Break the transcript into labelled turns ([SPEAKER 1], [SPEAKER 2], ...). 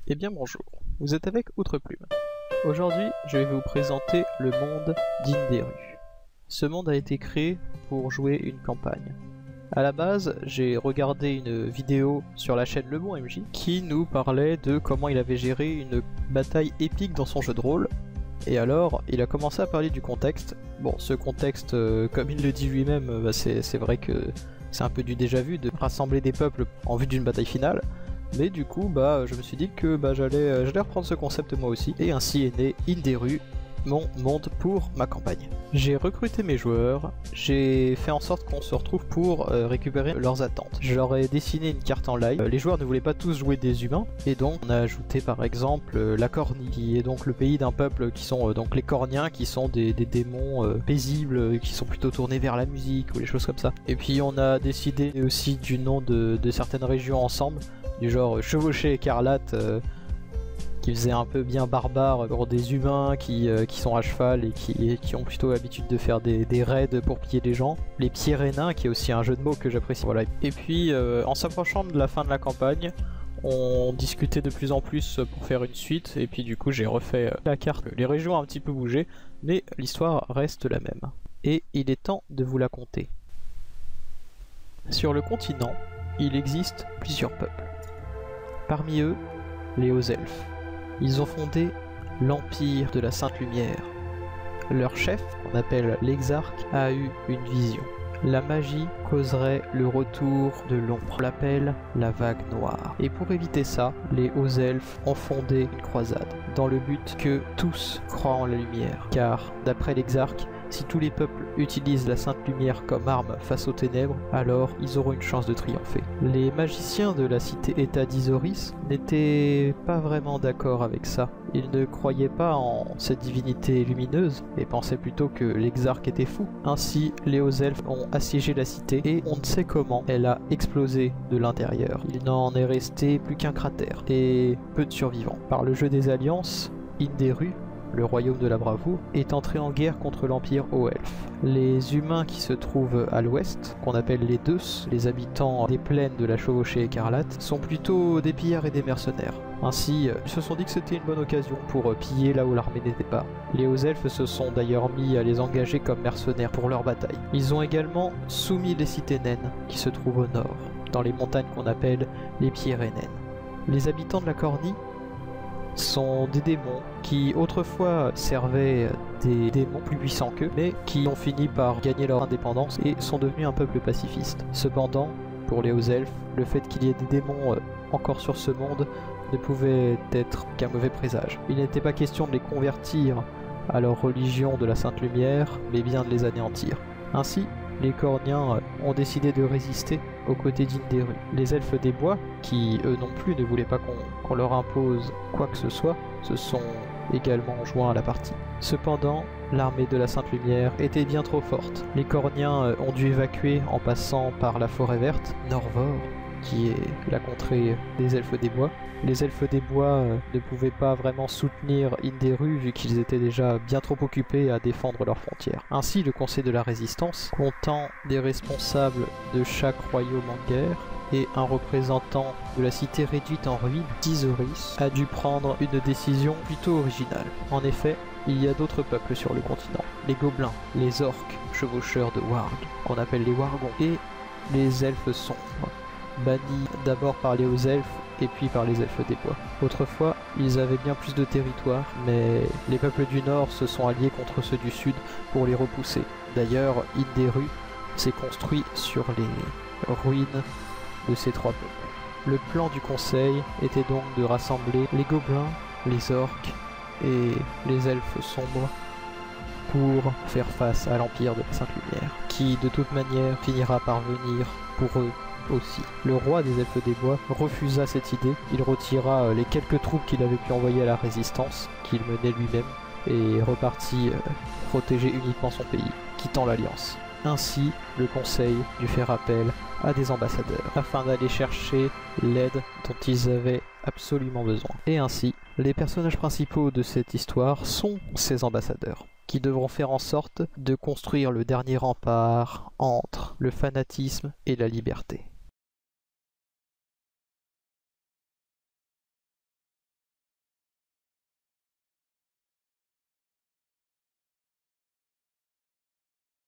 [SPEAKER 1] Eh bien bonjour, vous êtes avec Outreplum. Aujourd'hui, je vais vous présenter le monde d'Inderu. Ce monde a été créé pour jouer une campagne. À la base, j'ai regardé une vidéo sur la chaîne Le Bon MJ qui nous parlait de comment il avait géré une bataille épique dans son jeu de rôle. Et alors, il a commencé à parler du contexte. Bon, ce contexte, comme il le dit lui-même, c'est vrai que c'est un peu du déjà vu de rassembler des peuples en vue d'une bataille finale. Mais du coup, je me suis dit que j'allais reprendre ce concept moi aussi. Et ainsi est né Inderu, mon monde pour ma campagne. J'ai recruté mes joueurs, j'ai fait en sorte qu'on se retrouve pour récupérer leurs attentes. Je leur ai dessiné une carte en live. Les joueurs ne voulaient pas tous jouer des humains, et donc on a ajouté par exemple la Cornie, qui est donc le pays d'un peuple qui sont donc les Corniens, qui sont des démons paisibles, qui sont plutôt tournés vers la musique ou les choses comme ça. Et puis on a décidé aussi du nom de certaines régions ensemble, du genre Chevauché Écarlate, qui faisait un peu bien barbare pour des humains qui sont à cheval et qui ont plutôt l'habitude de faire des raids pour piller les gens. Les Pyrénéens, qui est aussi un jeu de mots que j'apprécie. Voilà. Et puis en s'approchant de la fin de la campagne, on discutait de plus en plus pour faire une suite, et puis du coup j'ai refait la carte. Les régions ont un petit peu bougé, mais l'histoire reste la même. Et il est temps de vous la conter. Sur le continent, il existe plusieurs peuples. Parmi eux, les hauts elfes. Ils ont fondé l'Empire de la Sainte Lumière. Leur chef, qu'on appelle l'Exarque, a eu une vision. La magie causerait le retour de l'ombre. On l'appelle la vague noire. Et pour éviter ça, les hauts elfes ont fondé une croisade, dans le but que tous croient en la lumière. Car, d'après l'Exarque, si tous les peuples utilisent la Sainte Lumière comme arme face aux ténèbres, alors ils auront une chance de triompher. Les magiciens de la cité-état d'Isoris n'étaient pas vraiment d'accord avec ça. Ils ne croyaient pas en cette divinité lumineuse et pensaient plutôt que l'Exarque était fou. Ainsi, les hauts elfes ont assiégé la cité et on ne sait comment elle a explosé de l'intérieur. Il n'en est resté plus qu'un cratère et peu de survivants. Par le jeu des alliances, Inderu, le royaume de la bravoure, est entré en guerre contre l'Empire Haut Elfe. Les humains qui se trouvent à l'ouest, qu'on appelle les Deux, les habitants des plaines de la Chevauchée Écarlate, sont plutôt des pillards et des mercenaires. Ainsi, ils se sont dit que c'était une bonne occasion pour piller là où l'armée n'était pas. Les hauts elfes se sont d'ailleurs mis à les engager comme mercenaires pour leur bataille. Ils ont également soumis les cités naines, qui se trouvent au nord, dans les montagnes qu'on appelle les Pyrénées. Les habitants de la Cornie sont des démons qui autrefois servaient des démons plus puissants qu'eux, mais qui ont fini par gagner leur indépendance et sont devenus un peuple pacifiste. Cependant, pour les hauts elfes, le fait qu'il y ait des démons encore sur ce monde ne pouvait être qu'un mauvais présage. Il n'était pas question de les convertir à leur religion de la Sainte Lumière, mais bien de les anéantir. Ainsi, les Corniens ont décidé de résister aux côtés d'Inderu. Les elfes des bois, qui eux non plus ne voulaient pas qu'on leur impose quoi que ce soit, se sont également joints à la partie. Cependant, l'armée de la Sainte Lumière était bien trop forte. Les Corniens ont dû évacuer en passant par la forêt verte, Norvor, qui est la contrée des elfes des bois. Les elfes des bois ne pouvaient pas vraiment soutenir Inderu vu qu'ils étaient déjà bien trop occupés à défendre leurs frontières. Ainsi, le Conseil de la Résistance, comptant des responsables de chaque royaume en guerre et un représentant de la cité réduite en ruine d'Isoris, a dû prendre une décision plutôt originale. En effet, il y a d'autres peuples sur le continent. Les gobelins, les orques, chevaucheurs de warg, qu'on appelle les wargons, et les elfes sombres, bannis d'abord par les hauts elfes et puis par les elfes des bois. Autrefois, ils avaient bien plus de territoire, mais les peuples du nord se sont alliés contre ceux du sud pour les repousser. D'ailleurs, Inderu s'est construit sur les ruines de ces trois peuples. Le plan du conseil était donc de rassembler les gobelins, les orques et les elfes sombres pour faire face à l'Empire de la Sainte Lumière, qui de toute manière finira par venir pour eux aussi. Le roi des elfes des bois refusa cette idée. Il retira les quelques troupes qu'il avait pu envoyer à la résistance, qu'il menait lui-même, et repartit protéger uniquement son pays, quittant l'Alliance. Ainsi, le conseil dut faire appel à des ambassadeurs, afin d'aller chercher l'aide dont ils avaient absolument besoin. Et ainsi, les personnages principaux de cette histoire sont ces ambassadeurs, qui devront faire en sorte de construire le dernier rempart entre le fanatisme et la liberté.